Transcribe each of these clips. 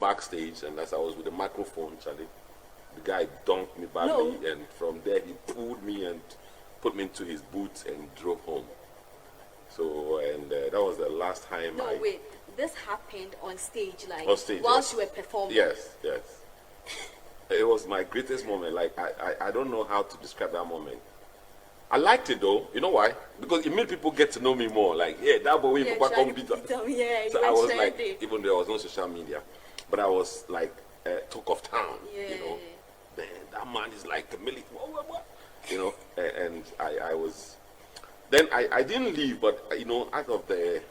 backstage, and as I was with the microphone, Charlie, the guy dunked me badly, No. and from there he pulled me and put me into his boots and drove home. So, and that was the last time No, wait. This happened on stage, like On stage, whilst yes. you were performing. Yes, yes. It was my greatest moment. Like, I don't know how to describe that moment. I liked it though. You know why? Because it made people get to know me more. Like, yeah, that boy, Yeah, Papa Charlie come beat us. yeah, So you I were was like, trending. even though there was no social media, but I was like talk of town. Yeah. You know, man, that man is like a military. What? You know, and I was. Then I didn't leave, but you know, out of the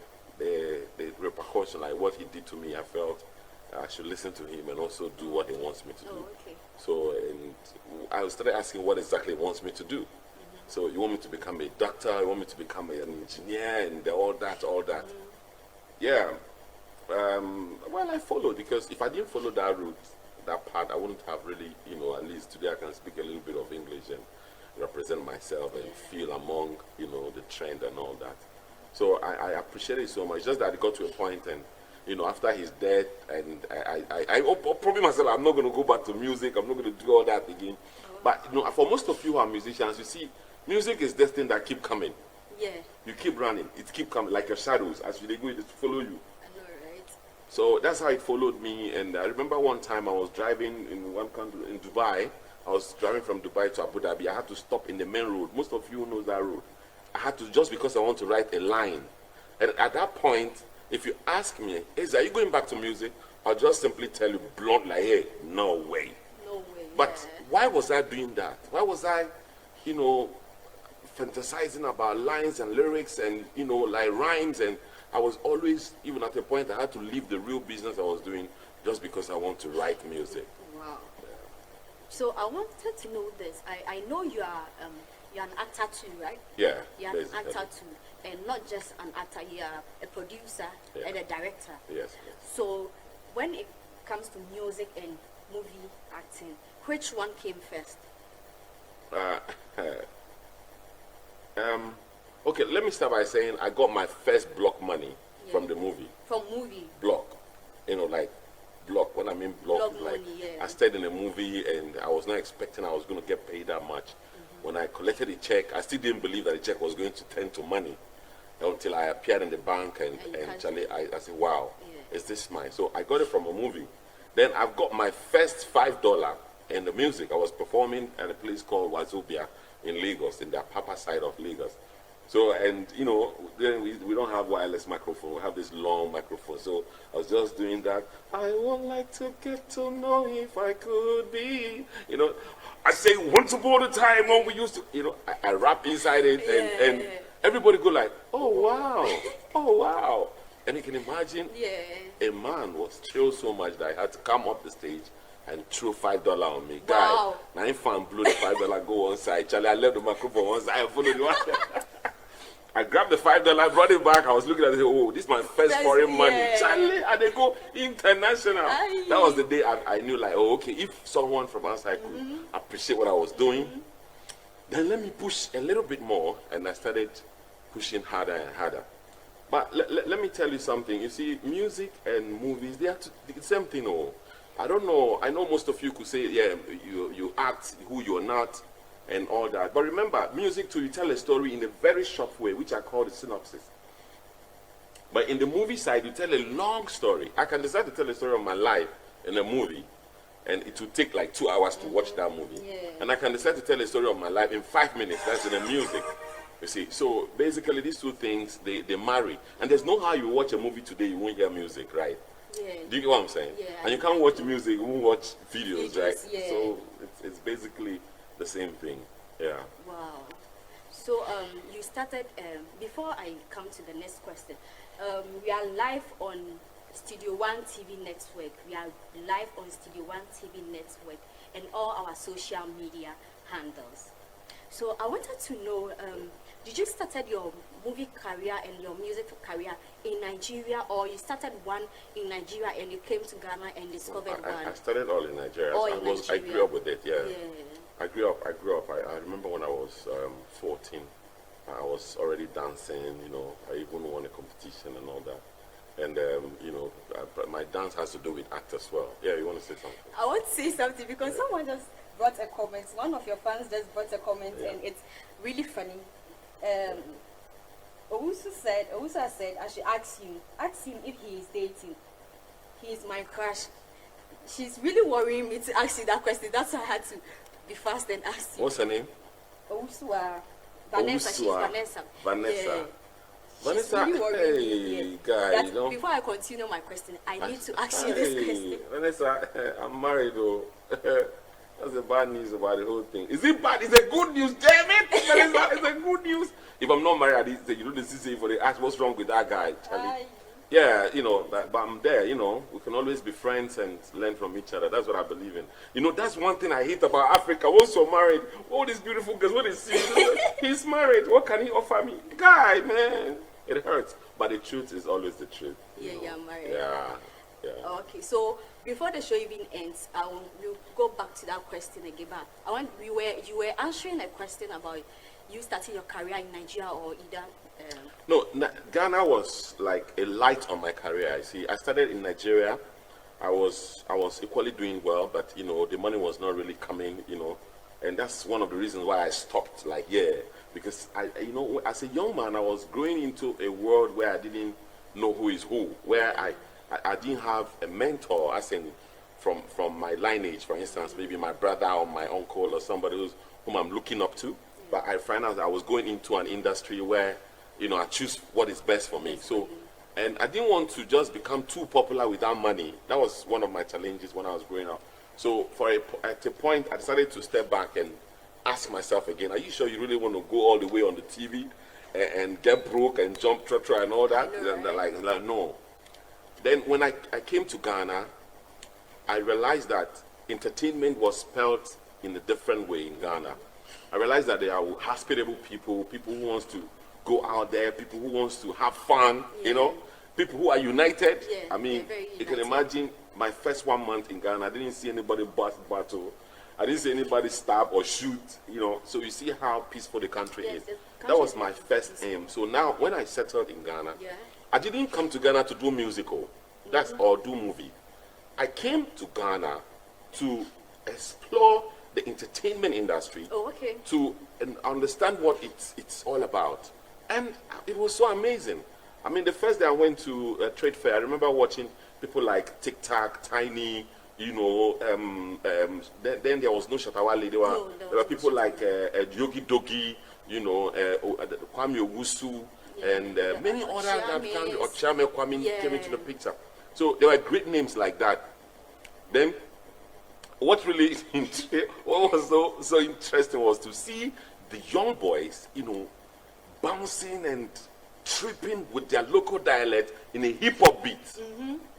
repercussion, like what he did to me, I felt I should listen to him and also do what he wants me to do. Oh, okay. So, and I started asking what exactly he wants me to do. So, you want me to become a doctor? You want me to become an engineer and all that? Yeah. Well, I followed, because if I didn't follow that route, that path, I wouldn't have really, you know, at least today I can speak a little bit of English and represent myself and feel among, you know, the trend and all that. So I appreciate it so much. Just that it got to a point, and you know, after his death, and I probably myself, I'm not going to go back to music. I'm not going to do all that again. But you know, for most of you who are musicians, you see, music is this thing that keep coming. Yeah. You keep running, it keep coming like your shadows. As they go, it follow you. I know, right? So that's how it followed me. And I remember one time I was driving in one country, in Dubai. I was driving from Dubai to Abu Dhabi. I had to stop in the main road. Most of you know that road. I had to, just because I want to write a line. And at that point, if you ask me, are you going back to music? I'll just simply tell you blunt, like, hey, no way. No way. But why was I doing that? Why was I, you know, fantasizing about lines and lyrics and, you know, like rhymes? And I was always, even at a point, I had to leave the real business I was doing just because I want to write music. Wow. So I wanted to know this. I know you're an actor too, right? Yeah. You're an actor too. And not just an actor, you're a producer and a director. Yes. So when it comes to music and movie acting, which one came first? Okay, let me start by saying I got my first block money from the movie. From movie? Block. You know, like block. When I mean block, Block like money, yeah. I stayed in a movie and I was not expecting I was going to get paid that much. When I collected the check, I still didn't believe that the check was going to turn to money until I appeared in the bank and Charlie, I said, wow, is this mine? So I got it from a movie. Then I've got my first $5 in the music. I was performing at a place called Wazobia in Lagos, in the Papa side of Lagos. So, and you know, then we don't have wireless microphone. We have this long microphone. So I was just doing that. I would like to get to know if I could be. You know, I say once upon a time when we used to, you know, I rap inside it, and everybody go like, oh wow, oh wow. And you can imagine, a man was thrilled so much that I had to come up the stage and throw $5 on me. Wow. Guy, now if I'm blew the $5 go one side. Charlie, I left the microphone one side, I followed the one. I grabbed the $5, brought it back. I was looking at it, oh, this is my first foreign money. Charlie, and they go international. Aye. That was the day I knew, like, oh, okay, if someone from outside could appreciate what I was doing, then let me push a little bit more. And I started pushing harder and harder. But let me tell you something. You see, music and movies, they are the same thing. Oh, I don't know. I know most of you could say, yeah, you act who you're not and all that. But remember, music too, you tell a story in a very short way, which I call the synopsis. But in the movie side, you tell a long story. I can decide to tell a story of my life in a movie, and it will take like 2 hours to watch that movie. And I can decide to tell a story of my life in 5 minutes. That's in the music. You see, so basically these two things, they marry. And there's no how you watch a movie today, you won't hear music, right? Do you get what I'm saying? And you can't watch music, you won't watch videos, right? So it's basically the same thing. Yeah. Wow. So you started, before I come to the next question, we are live on Studio One TV Network. We are live on Studio One TV Network and all our social media handles. So I wanted to know, did you started your movie career and your music career in Nigeria, or you started one in Nigeria and you came to Ghana and discovered one? I started all in Nigeria. I grew up with it, I grew up. I remember when I was 14, I was already dancing, you know, I even won a competition and all that. And my dance has to do with act as well. Yeah, you want to say something? I want to say something because someone just brought a comment. One of your fans just brought a comment, and it's really funny. Owusu said, I should ask him if he is dating. He is my crush. She's really worrying me to ask you that question. That's why I had to be fast and ask you. What's her name? Owusu. Vanessa. She's Vanessa. Vanessa. Yeah. Vanessa, really hey, guy, Before I continue my question, I need to ask you this question. Vanessa, I'm married though. That's the bad news about the whole thing. Is it bad? It's a good news, damn it! Vanessa, it's a good news. If I'm not married, the CC for the ask what's wrong with that guy, Charlie. Yeah, but I'm there, we can always be friends and learn from each other. That's what I believe in. That's one thing I hate about Africa. Once you're married, all these beautiful girls, what they see, he's married, what can he offer me? Guy, man, it hurts. But the truth is always the truth. Yeah, you're married. Yeah. Okay, so before the show even ends, we'll go back to that question again. But you were answering a question about you starting your career in Nigeria or either. No, Ghana was like a light on my career. I started in Nigeria. I was equally doing well, but the money was not really coming. And that's one of the reasons why I stopped. Because as a young man, I was growing into a world where I didn't know who is who, where I didn't have a mentor, as in from my lineage, for instance, maybe my brother or my uncle or somebody whom I'm looking up to. But I found out that I was going into an industry where I choose what is best for me. So, and I didn't want to just become too popular without money. That was one of my challenges when I was growing up. So, at a point, I decided to step back and ask myself again, are you sure you really want to go all the way on the TV and get broke and jump trotro and all that? And like, no. Then when I came to Ghana, I realized that entertainment was spelled in a different way in Ghana. I realized that there are hospitable people who wants to go out there, people who wants to have fun, people who are united. Yeah, I mean, you can imagine my first 1 month in Ghana, I didn't see anybody bust battle. I didn't see anybody stab or shoot, So you see how peaceful the country is. That was my first aim. So now when I settled in Ghana, I didn't come to Ghana to do musical, or do movie. I came to Ghana to explore the entertainment industry, to understand what it's all about. And it was so amazing. I mean, the first day I went to a trade fair, I remember watching people like Tic Tac, Tiny, then there was no Shatawale. There were people like Yogi Dogi, Kwame Owusu, and many other that or Chame Kwame came into the picture. So there were great names like that. Then what was so interesting was to see the young boys, bouncing and tripping with their local dialect in a hip hop beat.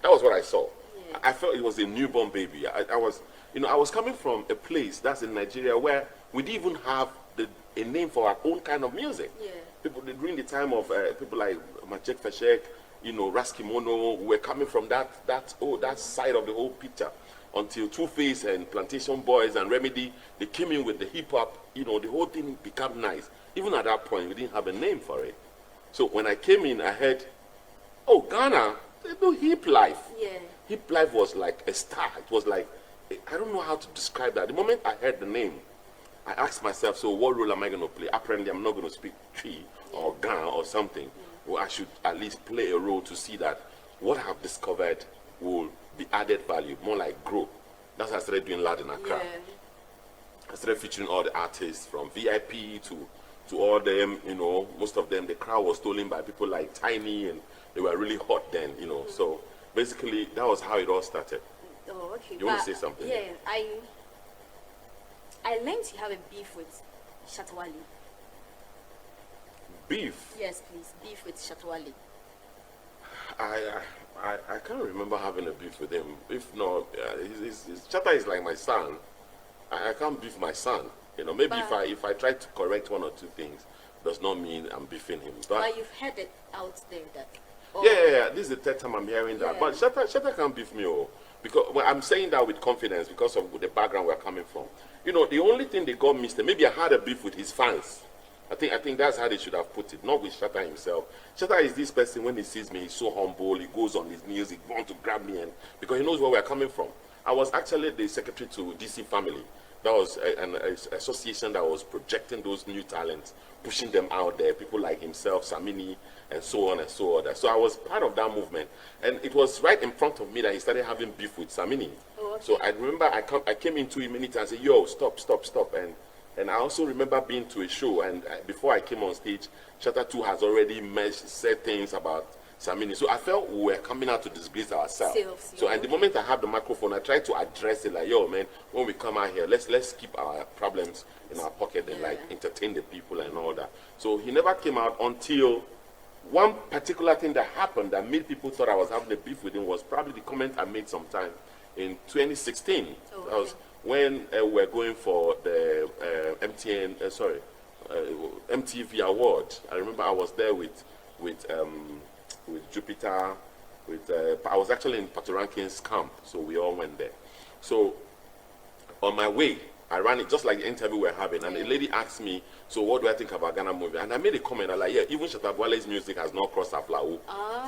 That was what I saw. Yeah. I felt it was a newborn baby. I was coming from a place that's in Nigeria where we didn't even have a name for our own kind of music. Yeah. People during the time of people like Majek Feshek, Raskimono, were coming from that side of the whole picture. Until Two-Face and Plantation Boys and Remedy, they came in with the hip-hop, the whole thing became nice. Even at that point, we didn't have a name for it. So when I came in, I heard, Ghana, they do hip life. Yeah. Hip life was like a star. It was like, I don't know how to describe that. The moment I heard the name, I asked myself, so what role am I going to play? Apparently, I'm not going to speak Tree or Ghana or something. Well, I should at least play a role to see that what I have discovered will be added value, more like grow. That's why I started doing Loud in Accra. Yeah. I started featuring all the artists from VIP to all them, most of them, the crowd was stolen by people like Tiny, and they were really hot then, So basically, that was how it all started. Oh, okay. You want to say something? Yeah, I learned you have a beef with Shatawale. Beef? Yes, please. Beef with Shatawale. I can't remember having a beef with him. If not, Shatta is like my son. I can't beef my son. Maybe if I try to correct one or two things, does not mean I'm beefing him. But you've heard it out there that. Yeah. This is the third time I'm hearing that. But Shatta can't beef me, because I'm saying that with confidence because of the background we're coming from. The only thing they got missed, maybe I had a beef with his fans. I think that's how they should have put it, not with Shatta himself. Shatta is this person, when he sees me, he's so humble, he goes on his knees, he wants to grab me, and because he knows where we're coming from. I was actually the secretary to DC Family. That was an association that was projecting those new talents, pushing them out there, people like himself, Samini, and so on and so on. So I was part of that movement. And it was right in front of me that he started having beef with Samini. Oh, okay. So I remember I came into him many times and said, yo, stop. And I also remember being to a show, and before I came on stage, Shatta too has already said things about Samini. So I felt we were coming out to disgrace ourselves. So at the moment I have the microphone, I try to address it like, yo, man, when we come out here, let's keep our problems in our pocket and like entertain the people and all that. So he never came out until one particular thing that happened that made people thought I was having a beef with him was probably the comment I made sometime in 2016. Oh, That was when we're going for the MTV award. I remember I was there with Jupiter, I was actually in Patorankin's camp, so we all went there. So on my way, I ran it just like the interview we're having, and a lady asked me, so what do I think about Ghana movie? And I made a comment, I'm like, yeah, even Shatta Wale's music has not crossed Aflau.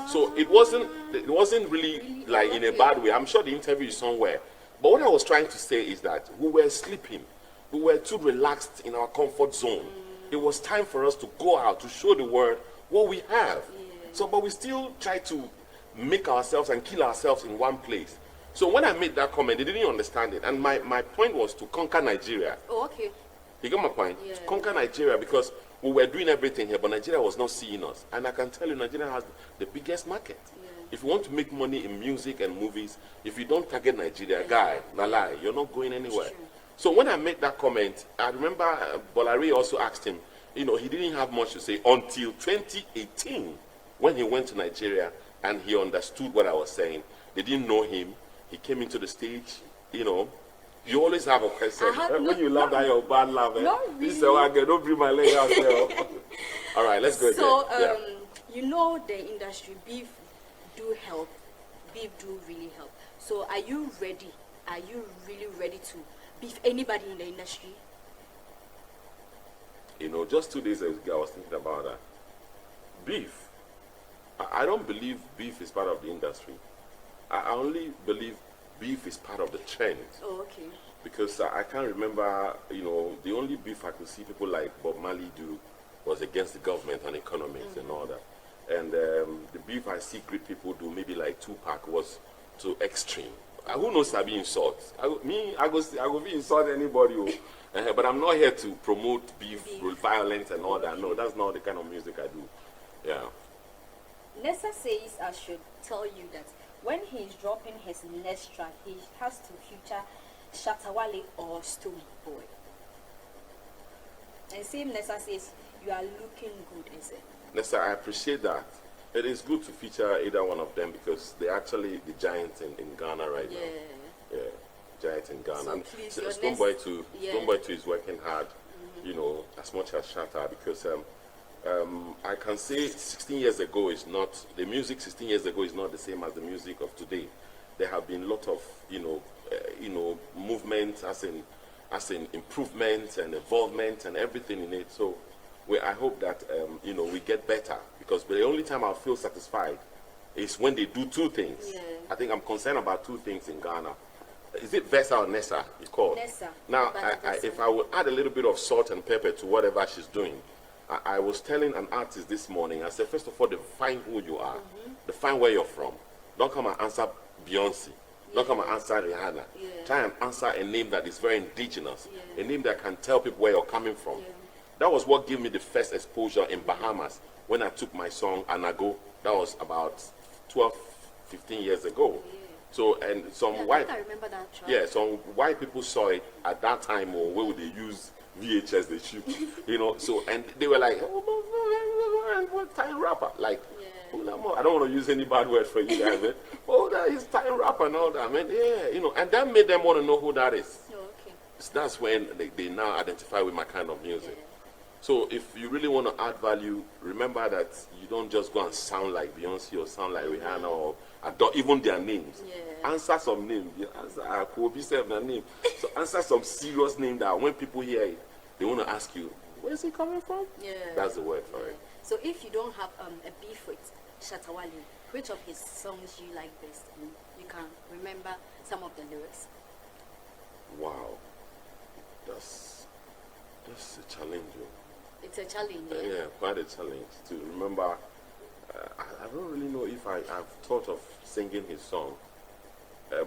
So it wasn't really like in a bad way. I'm sure the interview is somewhere. But what I was trying to say is that we were sleeping. We were too relaxed in our comfort zone. It was time for us to go out, to show the world what we have. So, but we still try to make ourselves and kill ourselves in one place. So when I made that comment, they didn't understand it. And my point was to conquer Nigeria. Oh, okay. You got my point? Yeah. To conquer Nigeria, because we were doing everything here, but Nigeria was not seeing us. And I can tell you, Nigeria has the biggest market. If you want to make money in music and movies, if you don't target Nigeria, guy, lie, you're not going anywhere. So when I made that comment, I remember Bolari also asked him, he didn't have much to say until 2018 when he went to Nigeria and he understood what I was saying. They didn't know him. He came into the stage, you always have a question. When you laugh, that you're bad laugh. Not really. This is why I don't bring my leg out there. All right, let's go again. So, the industry, beef do help. Beef do really help. So are you ready? Are you really ready to beef anybody in the industry? Just 2 days ago, I was thinking about that. Beef. I don't believe beef is part of the industry. I only believe beef is part of the trend. Oh, okay. Because I can't remember, the only beef I could see people like Bob Marley do was against the government and economics and all that. And the beef I see great people do, maybe like Tupac, was to extreme. Who knows I be insult? I go be insult anybody. But I'm not here to promote beef, violence and all that. No, that's not the kind of music I do. Yeah. Nessa says I should tell you that when he's dropping his next track, he has to feature Shatta Wale or Stone Boy. And same Nessa says you are looking good, is it? Nessa, I appreciate that. It is good to feature either one of them because they're actually the giants in Ghana right now. Yeah, giants in Ghana. So and please, Stone Boy too is working hard, as much as Shatta, because I can say 16 years ago is not, the music 16 years ago is not the same as the music of today. There have been a lot of, movement as in improvement and involvement and everything in it. So I hope that, we get better, because the only time I'll feel satisfied is when they do two things. Yeah. I think I'm concerned about two things in Ghana. Is it Vesa or Nessa? It's called. Nessa. Now, if I would add a little bit of salt and pepper to whatever she's doing, I was telling an artist this morning, I said, first of all, define who you are. Define where you're from. Don't come and answer Beyonce. Don't come and answer Rihanna. Try and answer a name that is very indigenous. A name that can tell people where you're coming from. That was what gave me the first exposure in Bahamas when I took my song Anago. That was about 12, 15 years ago. So, and some white, I remember that track. Yeah, some white people saw it at that time, or where would they use VHS, they shoot, so, and they were like, oh, what time rapper? Like, I don't want to use any bad word for you guys, man. Oh, that is time rapper and all that, man. Yeah, and that made them want to know who that is. Oh, okay. So that's when they now identify with my kind of music. So if you really want to add value, remember that you don't just go and sound like Beyonce or sound like Rihanna or even their names. Answer some name. Answer their name. So answer some serious name that when people hear it, they want to ask you, where's he coming from? Yeah. That's the word for it. So if you don't have a beef with Shatta Wale, which of his songs you like best? And you can remember some of the lyrics. Wow. That's a challenge. It's a challenge. Yeah, quite a challenge to remember. I don't really know if I've thought of singing his song.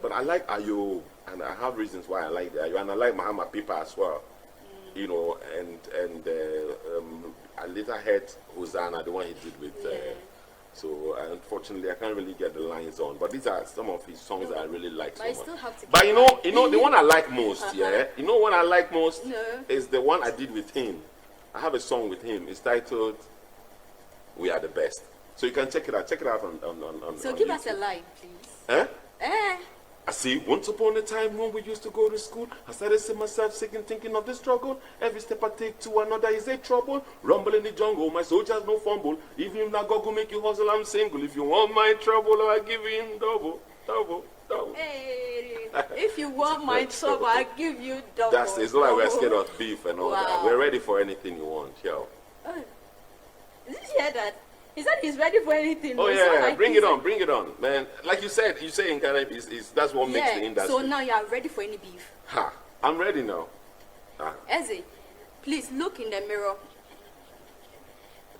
But I like Ayo, and I have reasons why I like Ayo, and I like Mahama Pipa as well. You know, and I later heard Hosanna, the one he did with. So unfortunately, I can't really get the lines on. But these are some of his songs that I really like so But I much. still have to. But you know, the one I like most, you know what I like most is the one I did with him. I have a song with him. It's titled "We Are the Best." So you can check it out. Check it out on So on give YouTube. us a line, please. Eh? Eh. I see, once upon a time when we used to go to school, I started seeing myself sick and thinking of the struggle. Every step I take to another is a trouble. Rumble in the jungle, my soldiers no fumble. Even if not God go make you hustle, I'm single. If you want my trouble, I'll give you in double, double, double. Hey, if you want my trouble, I'll give you double. That's it's not like we're double. scared of beef and all that. Wow. We're ready for anything you want, yo. Oh. Did you hear that? He said he's ready for anything. Oh It's yeah, not like bring he's- it on, man. Like you said in Ghana, is that's what makes the industry. So now you are ready for any beef. Ha! I'm ready now. Eze, please look in the mirror.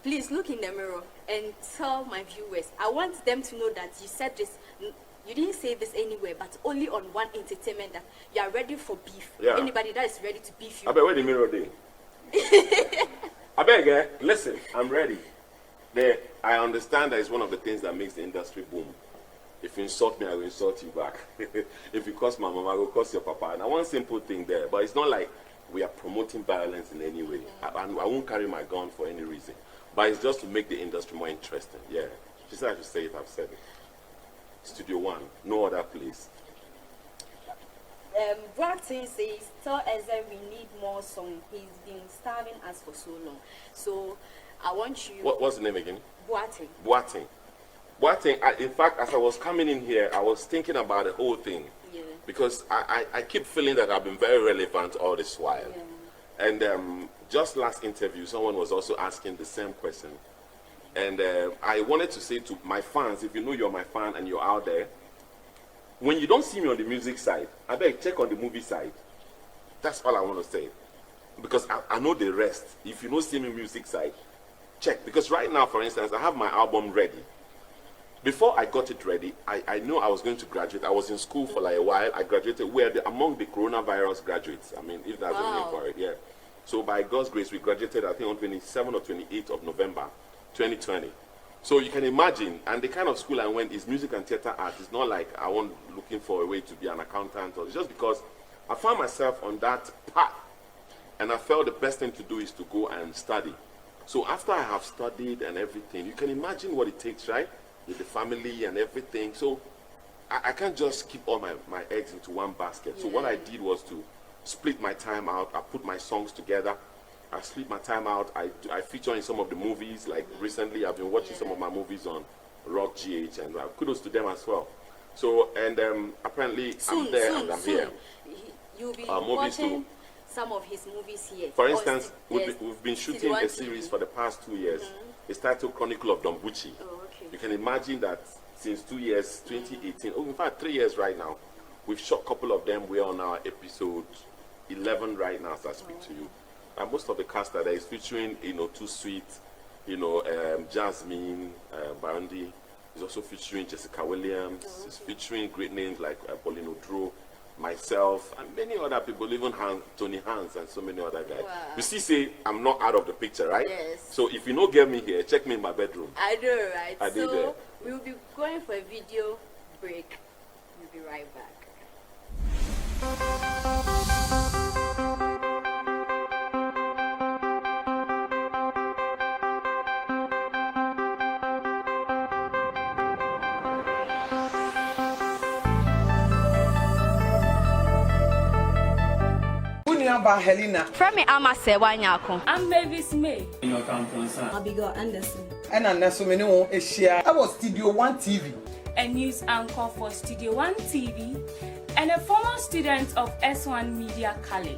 Please look in the mirror and tell my viewers. I want them to know that you said this. You didn't say this anywhere, but only on one entertainment that you are ready for beef. Yeah. Anybody that is ready to beef you. I bet where the mirror day. I beg, listen, I'm ready. There, I understand that it's one of the things that makes the industry boom. If you insult me, I will insult you back. If you curse my mama, I will curse your papa. And one simple thing there, but it's not like we are promoting violence in any way. I won't carry my gun for any reason. But it's just to make the industry more interesting. Yeah. She said I should say it, I've said it. Studio One, no other place. Bratton says, tell Eze we need more song. He's been starving us for so long. So I want you. What's the name again? Boateng. Boateng, in fact, as I was coming in here, I was thinking about the whole thing. Yeah. Because I keep feeling that I've been very relevant all this while. Yeah. And just last interview, someone was also asking the same question. And I wanted to say to my fans, if you know you're my fan and you're out there, when you don't see me on the music side, I beg, check on the movie side. That's all I want to say. Because I know the rest. If you don't see me music side, check. Because right now, for instance, I have my album ready. Before I got it ready, I knew I was going to graduate. I was in school for like a while. I graduated. We're among the coronavirus graduates. I mean, if that's the name for it, yeah. So by God's grace, we graduated, I think, on 27th or 28th of November, 2020. So you can imagine, and the kind of school I went is music and theater art. It's not like I want looking for a way to be an accountant, or it's just because I found myself on that path, and I felt the best thing to do is to go and study. So after I have studied and everything, you can imagine what it takes, right? With the family and everything. So I can't just keep all my eggs into one basket. So what I did was to split my time out. I put my songs together. I split my time out. I feature in some of the movies. Like recently, I've been watching some of my movies on Rock GH, and kudos to them as well. So, and apparently I'm there and I'm here. You'll be movies watching too. some of his movies here. For instance, we've been shooting a series for the past 2 years. It's titled Chronicle of Dombuchi. Oh, okay. You can imagine that since 2 years, 2018, in fact 3 years right now, we've shot a couple of them. We're on our episode 11 right now as I speak to you. And most of the cast that is featuring, Too Sweet, Jasmine, Bandy, is also featuring Jessica Williams, is featuring great names like Pauline Odro, myself, and many other people, even Tony Hans and so many other guys. Wow. You see, say, I'm not out of the picture, right? Yes. So if you don't get me here, check me in my bedroom. I know, right? I did there. We'll be going for a video break. We'll be right back. Helena. From me, I'm a Sewanyako. I'm Mavis May. Abigail Anderson. And Nasumino Asia. I was Studio One TV. A news anchor for Studio One TV and a former student of S1 Media College.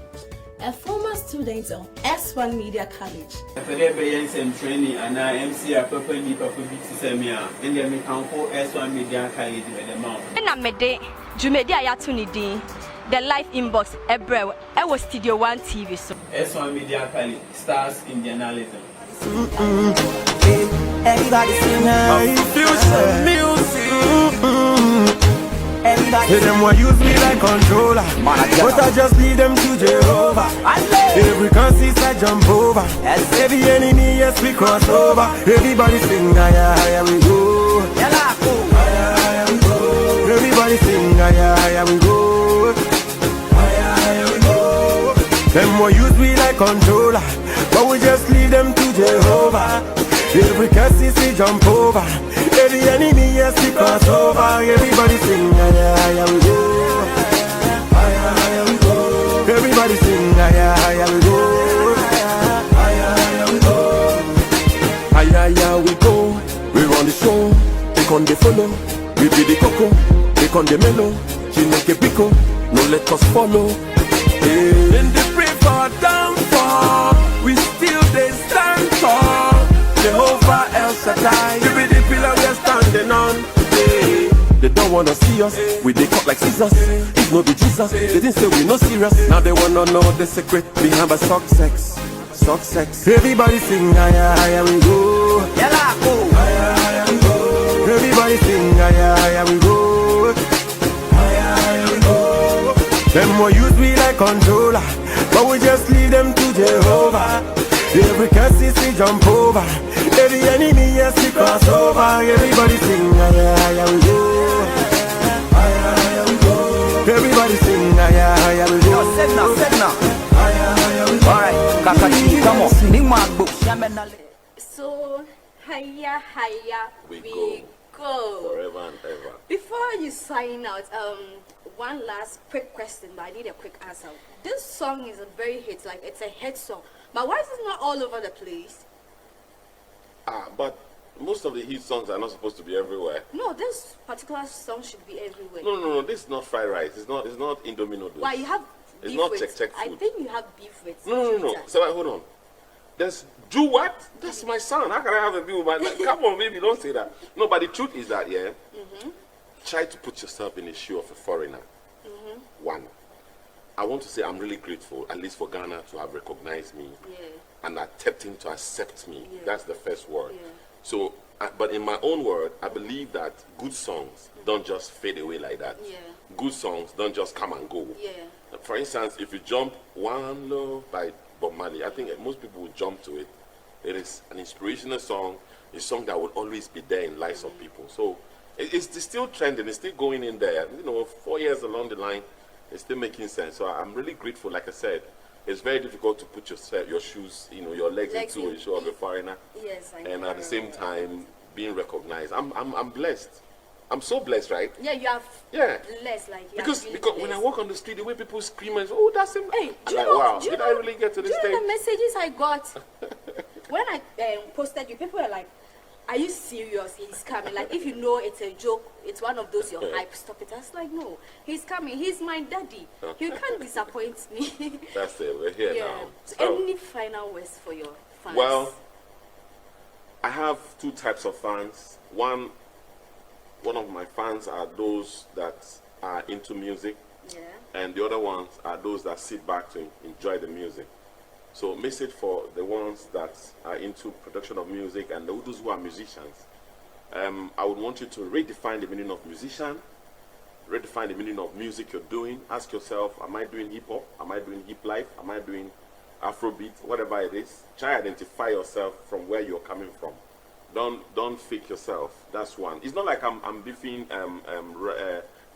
a former student of S1 Media College. Training and MC a papa ni papa bi tisamia and the mekanfo S1 Media College with the mouth. Na mede jumedi ayato ni din the live inbox ebrew e was Studio 1 TV so S1 Media College stars in journalism. Everybody sing fusion music. Everybody them want use me like controller, but I just lead them to Jehovah. Every consist I jump over. Every enemy, yes, we cross over. Everybody sing, higher we go. Higher we go. Everybody sing, higher we go. Higher we go. Them want use me like controller, but we just lead them to Jehovah. Every curse we jump over. Every enemy, yes, we cross over. Everybody sing, higher we go. Higher we go. Everybody sing, higher we go. Higher we go. Higher we go. We run the show. They on the follow. We be the coco. They on the mellow. She make a pico. No let us follow. Hey. In the pray for downfall. We still they stand tall. Jehovah El Shaddai, you be the pillar we are standing on. They don't wanna see us, we they cut like scissors. If no be Jesus, they didn't say we no serious. Now they wanna know the secret behind our success. Everybody sing higher we go. Higher we go. Everybody sing higher we go. Higher we go. Them more use we like controller, but we just leave them to Jehovah. Every curse we jump over. Every enemy, yes, we cross over. Everybody sing, higher we go. Higher we go. Everybody sing, higher we go. Said now. Higher we go. Alright, Kakashi, come on. Sing my book. so higher We go. Forever and ever. Before you sign out, one last quick question, but I need a quick answer. This song is a very hit, like it's a hit song. But why is it not all over the place? But most of the hit songs are not supposed to be everywhere. No, this particular song should be everywhere. No. This is not fried rice. It's not Indomie noodles. Why you have It's beef not with? check I food. think you have beef with. No. Twitter. So hold on. Do what? That's my son. How can I have a beef with my? Like, come on, baby, don't say that. No, but the truth is that try to put yourself in the shoe of a foreigner. One, I want to say I'm really grateful, at least for Ghana to have recognized me and attempting to accept me. Yeah. That's the first word. Yeah. So, but in my own word, I believe that good songs don't just fade away like that. Yeah. Good songs don't just come and go. Yeah. For instance, if you jump One Love by Bob Marley, I think most people would jump to it. It is an inspirational song, a song that will always be there in lives of people. So it's still trending, it's still going in there. 4 years along the line, it's still making sense. So I'm really grateful. Like I said, it's very difficult to put your shoes, your legs into a shoe of a foreigner. Yes, I know. And at the same time, being recognized. I'm blessed. I'm so blessed, right? Yeah, you have less like you Because have really when I less. walk on the street, the way people scream and say, "Oh, that's him!" Hey, I'm like, wow, did I really get to this do you know stage? the messages I got when I posted you? People are like, "Are you serious? He's coming!" Like, if you know it's a joke, it's one of those your hype. Stop it. I was like, no, he's coming. He's my daddy. You can't disappoint me. That's it. We're here now. So So, any final words for your fans? well, I have two types of fans. One of my fans are those that are into music, and the other ones are those that sit back to enjoy the music. So message for the ones that are into production of music and those who are musicians. I would want you to redefine the meaning of musician, redefine the meaning of music you're doing. Ask yourself, am I doing hip hop? Am I doing hip life? Am I doing Afrobeat? Whatever it is, try identify yourself from where you're coming from. Don't fake yourself. That's one. It's not like I'm beefing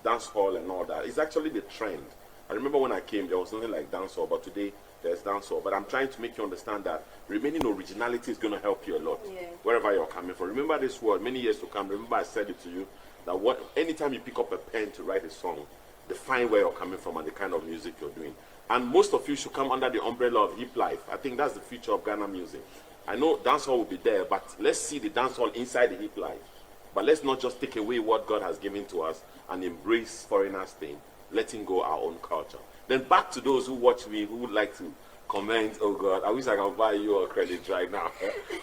dance hall and all that. It's actually the trend. I remember when I came, there was nothing like dance hall, but today there's dance hall. But I'm trying to make you understand that remaining originality is going to help you a lot, wherever you're coming from. Remember this word, many years to come. Remember I said it to you, that anytime you pick up a pen to write a song, define where you're coming from and the kind of music you're doing. And most of you should come under the umbrella of hip life. I think that's the future of Ghana music. I know dancehall will be there, but let's see the dancehall inside the hip life. But let's not just take away what God has given to us and embrace foreigners' thing. letting go our own culture. Then back to those who watch me, who would like to comment, oh God, I wish I could buy you all credit right now.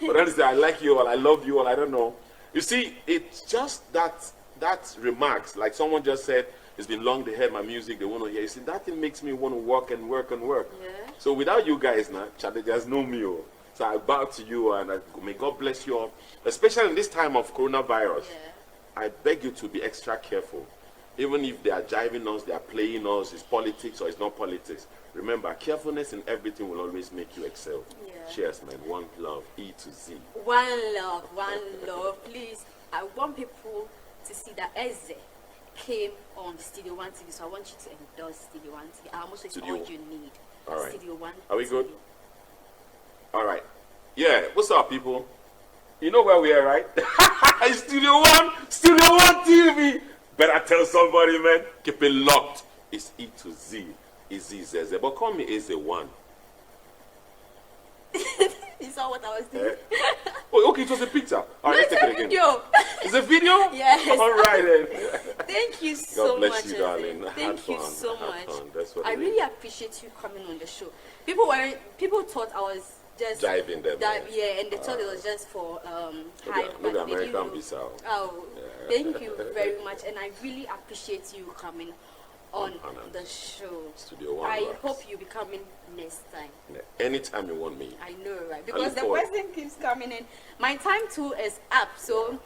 But honestly, I like you all, I love you all, I don't know. You see, it's just that remarks, like someone just said, it's been long, they heard my music, they want to hear. You see, that thing makes me want to work and work and work. Yeah. So without you guys now, there's no me. Oh. So I bow to you and may God bless you all. Especially in this time of coronavirus, I beg you to be extra careful. Even if they are jiving us, they are playing us, it's politics or it's not politics. Remember, carefulness in everything will always make you excel. Yeah. Cheers, man. One love, E to Z. One love, please. I want people to see that Eze came on Studio One TV, so I want you to endorse Studio One TV. Almost it's all you need. All right. Studio One. Are we TV. good? All right. Yeah. What's up, people? You know where we are, right? Studio One TV. Better tell somebody, man. Keep it locked. It's E to Z. It's Eze. But call me Eze1. You saw what I was doing? Oh, okay, it was a picture. All right, let's take it again. Video. It's a video? Yes. All right, then. Thank you so God bless much, you, darling. Eze. Had Thank you fun. so Had much. fun. That's what I it really is. appreciate you coming on the show. People thought I was just Jiving them. yeah, and they thought it was just for hype. Look but at they didn't American know. Bissau. Oh, thank you very much, and I really appreciate you coming on honored. the show. Studio One I rocks. hope you be coming next time. Anytime you want me. I know, right? look Because the forward. person keeps coming in. My time too is up, so